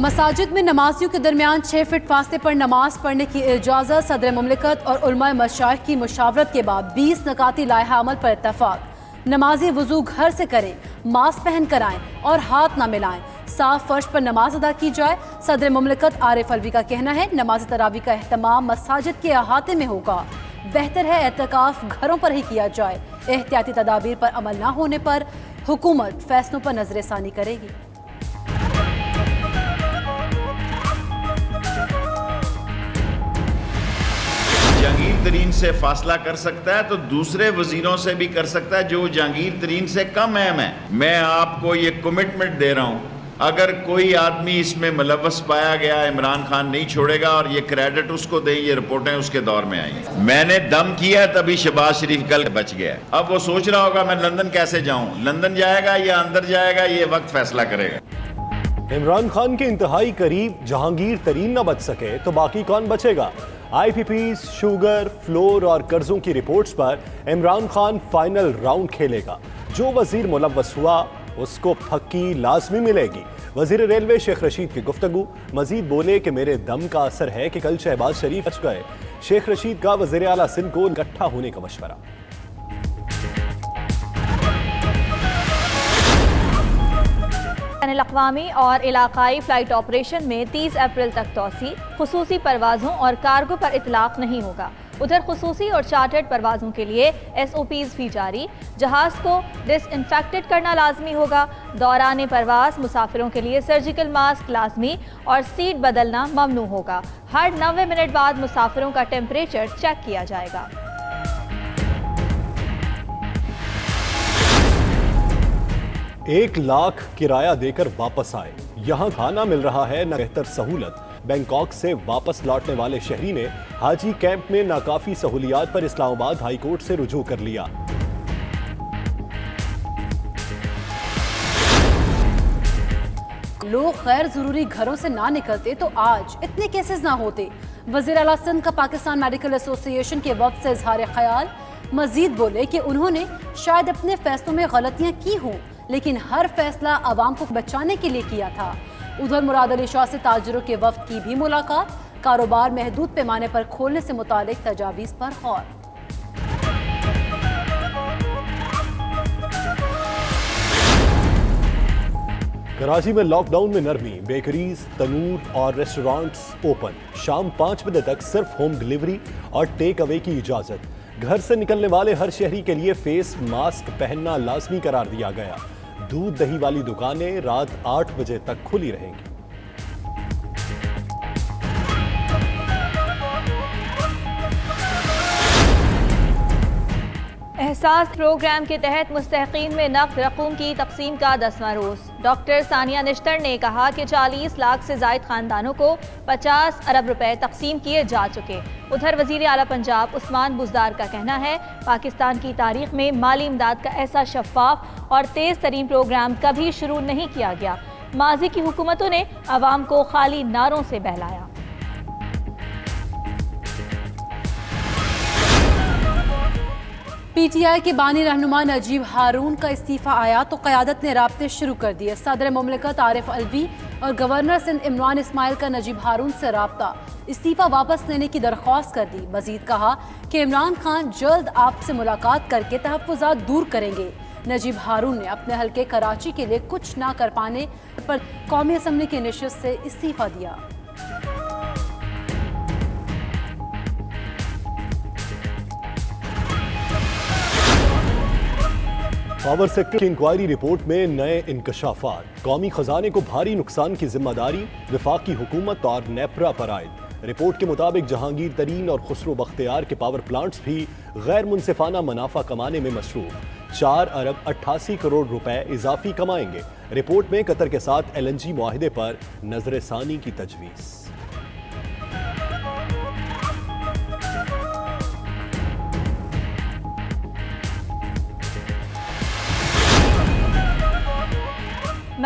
مساجد میں نمازیوں کے درمیان 6 فٹ فاصلے پر نماز پڑھنے کی اجازت۔ صدر مملکت اور علماء مشائخ کی مشاورت کے بعد 20 نکاتی لائحہ عمل پر اتفاق۔ نمازی وضو گھر سے کریں، ماسک پہن کر آئیں اور ہاتھ نہ ملائیں، صاف فرش پر نماز ادا کی جائے۔ صدر مملکت عارف علوی کا کہنا ہے نماز تراویح کا اہتمام مساجد کے احاطے میں ہوگا، بہتر ہے اعتکاف گھروں پر ہی کیا جائے۔ احتیاطی تدابیر پر عمل نہ ہونے پر حکومت فیصلوں پر نظر ثانی کرے گی۔ جہانگیر ترین سے فاصلہ کر سکتا ہے تو دوسرے وزیروں سے بھی کر سکتا ہے جو جہانگیر ترین سے کم اہم ہے۔ میں آپ کو یہ کمٹمنٹ دے رہا ہوں، اگر کوئی آدمی اس میں ملوث پایا گیا عمران خان نہیں چھوڑے گا، اور یہ کریڈٹ اس کو دیں، یہ رپورٹیں اس کے دور میں آئیں۔ میں نے دم کیا ہے تبھی شہباز شریف کل بچ گیا ہے۔ اب وہ سوچ رہا ہوگا میں لندن کیسے جاؤں، لندن جائے گا یا اندر جائے گا، یہ وقت فیصلہ کرے گا۔ عمران خان کے انتہائی قریب جہانگیر ترین نہ بچ سکے تو باقی کون بچے گا؟ آئی پی پیز، شوگر، فلور اور قرضوں کی رپورٹس پر عمران خان فائنل راؤنڈ کھیلے گا۔ جو وزیر ملوث ہوا اس کو پھکی لازمی ملے گی۔ وزیر ریلوے شیخ رشید کی گفتگو، مزید بولے کہ میرے دم کا اثر ہے کہ کل شہباز شریف بچ گئے۔ شیخ رشید کا وزیر اعلیٰ سندھ کو اکٹھا ہونے کا مشورہ۔ بین الاقوامی اور علاقائی فلائٹ آپریشن میں 30 اپریل تک توسیع، خصوصی پروازوں اور کارگو پر اطلاق نہیں ہوگا۔ ادھر خصوصی اور چارٹرڈ پروازوں کے لیے SOPs بھی جاری، جہاز کو ڈس انفیکٹڈ کرنا لازمی ہوگا۔ دوران پرواز مسافروں کے لیے سرجیکل ماسک لازمی اور سیٹ بدلنا ممنوع ہوگا۔ ہر 90 منٹ بعد مسافروں کا ٹیمپریچر چیک کیا جائے گا۔ 1 لاکھ کرایہ دے کر واپس آئے، یہاں کھانا مل رہا ہے نہ بہتر سہولت۔ بینکاک سے واپس لوٹنے والے شہری نے حاجی کیمپ میں ناکافی سہولیات پر اسلام آباد ہائی کورٹ سے رجوع کر لیا۔ لوگ غیر ضروری گھروں سے نہ نکلتے تو آج اتنے کیسز نہ ہوتے۔ وزیر اعلیٰ سندھ کا پاکستان میڈیکل ایسوسی ایشن کے وفد سے اظہار خیال۔ مزید بولے کہ انہوں نے شاید اپنے فیصلوں میں غلطیاں کی ہوں، لیکن ہر فیصلہ عوام کو بچانے کے لیے کیا تھا۔ ادھر مراد علی شاہ سے تاجروں کے وفد کی بھی ملاقات، کاروبار محدود پیمانے پر کھولنے سے متعلق تجاویز پر غور۔ کراچی میں لاک ڈاؤن میں نرمی، بیکریز، تنور اور ریسٹورانٹس اوپن۔ شام 5 بجے تک صرف ہوم ڈیلیوری اور ٹیک اوے کی اجازت۔ گھر سے نکلنے والے ہر شہری کے لیے فیس ماسک پہننا لازمی قرار دیا گیا۔ دودھ دہی والی دکانیں رات 8 بجے تک کھلی رہیں گی۔ احساس پروگرام کے تحت مستحقین میں نقد رقوم کی تقسیم کا 10واں روز۔ ڈاکٹر ثانیہ نشتر نے کہا کہ 40 لاکھ سے زائد خاندانوں کو 50 ارب روپے تقسیم کیے جا چکے۔ ادھر وزیر اعلیٰ پنجاب عثمان بزدار کا کہنا ہے پاکستان کی تاریخ میں مالی امداد کا ایسا شفاف اور تیز ترین پروگرام کبھی شروع نہیں کیا گیا۔ ماضی کی حکومتوں نے عوام کو خالی نعروں سے بہلایا۔ پی ٹی آئی کے بانی رہنما نجیب ہارون کا استعفیٰ آیا تو قیادت نے رابطے شروع کر دیے۔ صدر مملکت عارف علوی اور گورنر سندھ عمران اسماعیل کا نجیب ہارون سے رابطہ، استعفیٰ واپس لینے کی درخواست کر دی۔ مزید کہا کہ عمران خان جلد آپ سے ملاقات کر کے تحفظات دور کریں گے۔ نجیب ہارون نے اپنے حلقے کراچی کے لیے کچھ نہ کر پانے پر قومی اسمبلی کی نشست سے استعفیٰ دیا۔ پاور سیکٹر کی انکوائری رپورٹ میں نئے انکشافات، قومی خزانے کو بھاری نقصان کی ذمہ داری وفاقی حکومت اور نیپرا پر عائد۔ رپورٹ کے مطابق جہانگیر ترین اور خسرو بختیار کے پاور پلانٹس بھی غیر منصفانہ منافع کمانے میں مصروف، 4 ارب 88 کروڑ روپے اضافی کمائیں گے۔ رپورٹ میں قطر کے ساتھ LNG معاہدے پر نظر ثانی کی تجویز۔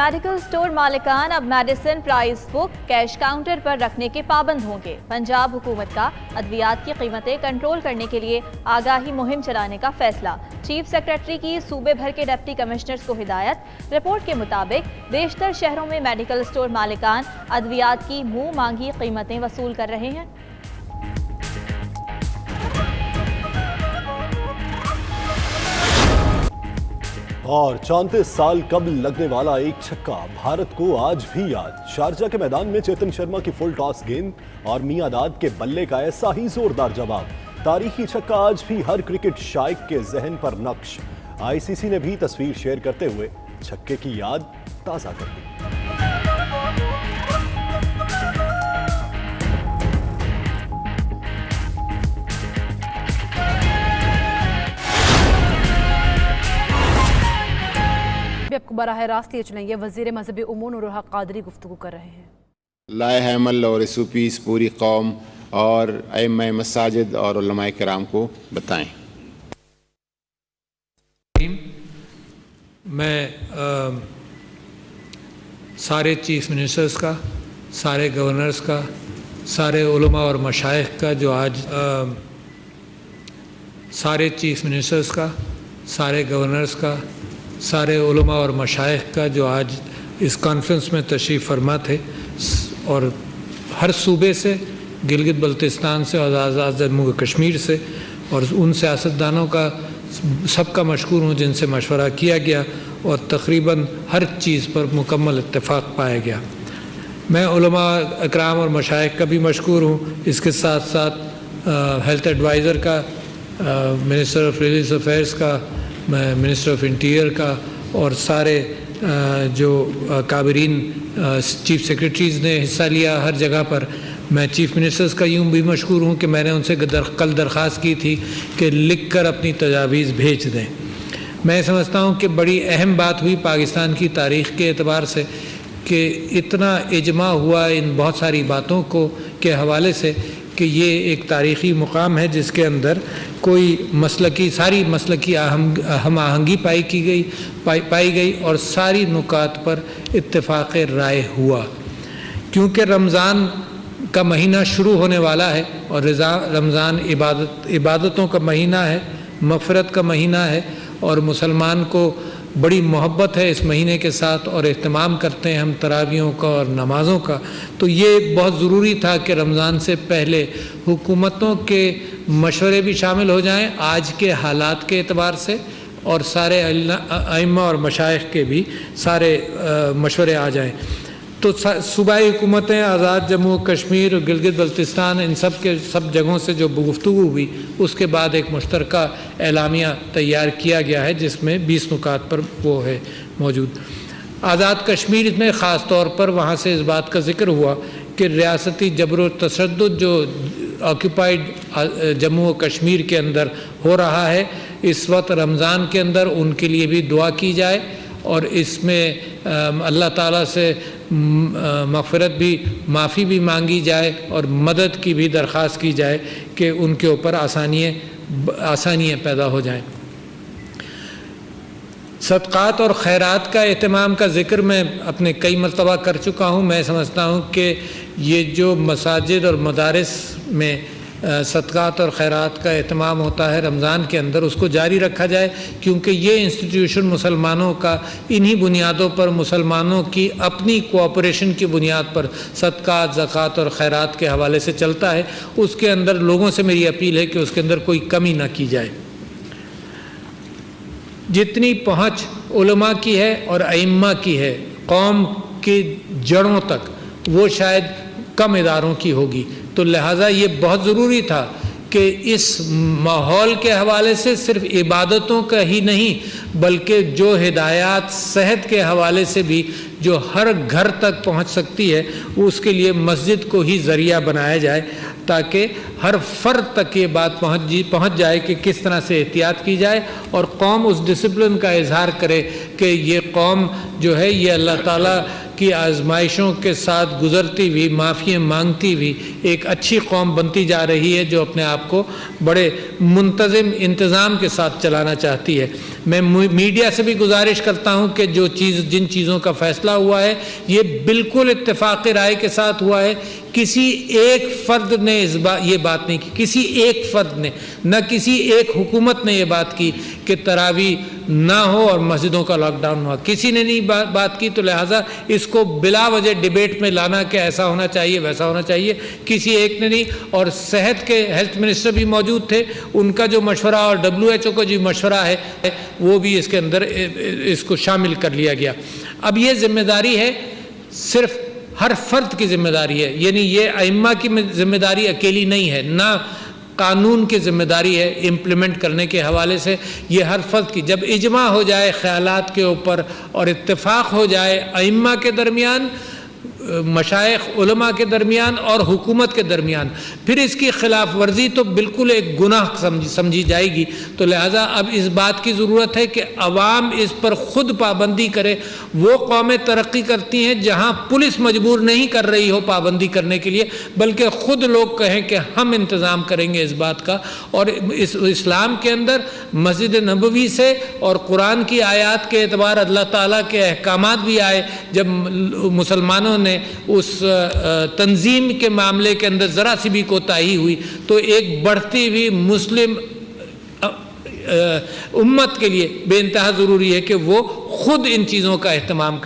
میڈیکل سٹور مالکان اب میڈیسن پرائز بک کیش کاؤنٹر پر رکھنے کے پابند ہوں گے۔ پنجاب حکومت کا ادویات کی قیمتیں کنٹرول کرنے کے لیے آگاہی مہم چلانے کا فیصلہ۔ چیف سیکریٹری کی صوبے بھر کے ڈپٹی کمشنرز کو ہدایت۔ رپورٹ کے مطابق بیشتر شہروں میں میڈیکل سٹور مالکان ادویات کی منہ مانگی قیمتیں وصول کر رہے ہیں۔ اور 34 سال قبل لگنے والا ایک چھکا بھارت کو آج بھی یاد۔ شارجہ کے میدان میں چیتن شرما کی فل ٹاس گیند اور میاں داد کے بلے کا ایسا ہی زوردار جواب۔ تاریخی چھکا آج بھی ہر کرکٹ شائق کے ذہن پر نقش۔ آئی سی سی نے بھی تصویر شیئر کرتے ہوئے چھکے کی یاد تازہ کر دی۔ آپ کو براہ راست یہ چلیں گے، وزیر مذہبی امور نور الحق قادری گفتگو کر رہے ہیں۔ لائحہ عمل اور SOPs پوری قوم اور ائمہ مساجد اور علماء کرام کو بتائیں۔ میں سارے چیف منسٹرز کا، سارے گورنرز کا، سارے علماء اور مشائخ کا جو آج سارے چیف منسٹرز کا، سارے گورنرز کا، سارے علماء اور مشائخ کا جو آج اس کانفرنس میں تشریف فرما تھے، اور ہر صوبے سے، گلگت بلتستان سے اور آزاد جموں کشمیر سے، اور ان سیاستدانوں کا سب کا مشکور ہوں جن سے مشورہ کیا گیا اور تقریباً ہر چیز پر مکمل اتفاق پایا گیا۔ میں علماء اکرام اور مشائخ کا بھی مشکور ہوں، اس کے ساتھ ساتھ ہیلتھ ایڈوائزر کا، منسٹر آف ریلیجس افیئرس کا، منسٹر آف انٹیریئر کا، اور سارے جو کابرین چیف سیکریٹریز نے حصہ لیا ہر جگہ پر۔ میں چیف منسٹرز کا یوں بھی مشکور ہوں کہ میں نے ان سے کل درخواست کی تھی کہ لکھ کر اپنی تجاویز بھیج دیں۔ میں سمجھتا ہوں کہ بڑی اہم بات ہوئی پاکستان کی تاریخ کے اعتبار سے کہ اتنا اجماع ہوا ان بہت ساری باتوں کو کے حوالے سے کہ یہ ایک تاریخی مقام ہے جس کے اندر کوئی ساری مسلکی ہم آہنگی پائی گئی اور ساری نکات پر اتفاق رائے ہوا۔ کیونکہ رمضان کا مہینہ شروع ہونے والا ہے اور رمضان عبادتوں کا مہینہ ہے، مغفرت کا مہینہ ہے، اور مسلمان کو بڑی محبت ہے اس مہینے کے ساتھ اور اہتمام کرتے ہیں ہم تراویحوں کا اور نمازوں کا، تو یہ بہت ضروری تھا کہ رمضان سے پہلے حکومتوں کے مشورے بھی شامل ہو جائیں آج کے حالات کے اعتبار سے، اور سارے ائمہ اور مشائخ کے بھی سارے مشورے آ جائیں۔ تو صوبائی حکومتیں، آزاد جموں کشمیر، گلگت بلتستان، ان سب جگہوں سے جو گفتگو ہوئی، اس کے بعد ایک مشترکہ اعلامیہ تیار کیا گیا ہے جس میں 20 نکات پر وہ ہے موجود۔ آزاد کشمیر میں خاص طور پر وہاں سے اس بات کا ذکر ہوا کہ ریاستی جبر و تشدد جو آکوپائیڈ جموں و کشمیر کے اندر ہو رہا ہے اس وقت رمضان کے اندر، ان کے لیے بھی دعا کی جائے اور اس میں اللہ تعالیٰ سے مغفرت بھی، معافی بھی مانگی جائے اور مدد کی بھی درخواست کی جائے کہ ان کے اوپر آسانیاں پیدا ہو جائیں۔ صدقات اور خیرات کا اہتمام کا ذکر میں اپنے کئی مرتبہ کر چکا ہوں۔ میں سمجھتا ہوں کہ یہ جو مساجد اور مدارس میں صدقات اور خیرات کا اہتمام ہوتا ہے رمضان کے اندر، اس کو جاری رکھا جائے، کیونکہ یہ انسٹیٹیوشن مسلمانوں کا انہی بنیادوں پر، مسلمانوں کی اپنی کوآپریشن کی بنیاد پر صدقات، زکوٰۃ اور خیرات کے حوالے سے چلتا ہے۔ اس کے اندر لوگوں سے میری اپیل ہے کہ اس کے اندر کوئی کمی نہ کی جائے۔ جتنی پہنچ علماء کی ہے اور ائمہ کی ہے قوم کی جڑوں تک، وہ شاید کم اداروں کی ہوگی، تو لہٰذا یہ بہت ضروری تھا کہ اس ماحول کے حوالے سے صرف عبادتوں کا ہی نہیں بلکہ جو ہدایات صحت کے حوالے سے بھی جو ہر گھر تک پہنچ سکتی ہے، اس کے لیے مسجد کو ہی ذریعہ بنایا جائے تاکہ ہر فرد تک یہ بات پہنچ جائے کہ کس طرح سے احتیاط کی جائے، اور قوم اس ڈسپلن کا اظہار کرے کہ یہ قوم جو ہے یہ اللہ تعالیٰ کی آزمائشوں کے ساتھ گزرتی ہوئی، معافی مانگتی ہوئی ایک اچھی قوم بنتی جا رہی ہے جو اپنے آپ کو بڑے منتظم انتظام کے ساتھ چلانا چاہتی ہے۔ میں میڈیا سے بھی گزارش کرتا ہوں کہ جن چیزوں کا فیصلہ ہوا ہے یہ بالکل اتفاق رائے کے ساتھ ہوا ہے۔ کسی ایک فرد نے یہ بات نہیں کی، کسی ایک فرد نے، نہ کسی ایک حکومت نے یہ بات کی کہ تراویح نہ ہو اور مسجدوں کا لاک ڈاؤن ہوا، کسی نے نہیں بات کی۔ تو لہٰذا اس کو بلا وجہ ڈیبیٹ میں لانا کہ ایسا ہونا چاہیے ویسا ہونا چاہیے، کسی ایک نے نہیں۔ اور صحت کے ہیلتھ منسٹر بھی موجود تھے، ان کا جو مشورہ اور WHO کا جو مشورہ ہے وہ بھی اس کے اندر اس کو شامل کر لیا گیا۔ اب یہ ذمہ داری ہے صرف ہر فرد کی ذمہ داری ہے، یعنی یہ ائمہ کی ذمہ داری اکیلی نہیں ہے، نہ قانون کی ذمہ داری ہے امپلیمنٹ کرنے کے حوالے سے، یہ ہر فرد کی۔ جب اجماع ہو جائے خیالات کے اوپر اور اتفاق ہو جائے ائمہ کے درمیان، مشائخ علماء کے درمیان اور حکومت کے درمیان، پھر اس کی خلاف ورزی تو بالکل ایک گناہ سمجھی جائے گی۔ تو لہٰذا اب اس بات کی ضرورت ہے کہ عوام اس پر خود پابندی کرے۔ وہ قومیں ترقی کرتی ہیں جہاں پولیس مجبور نہیں کر رہی ہو پابندی کرنے کے لیے، بلکہ خود لوگ کہیں کہ ہم انتظام کریں گے اس بات کا۔ اور اس اسلام کے اندر مسجد نبوی سے اور قرآن کی آیات کے اعتبار اللہ تعالیٰ کے احکامات بھی آئے۔ جب مسلمانوں نے اس تنظیم کے معاملے کے اندر ذرا سی بھی کوتاہی ہوئی تو ایک بڑھتی ہوئی مسلم امت کے لیے بے انتہا ضروری ہے کہ وہ خود ان چیزوں کا اہتمام کرے۔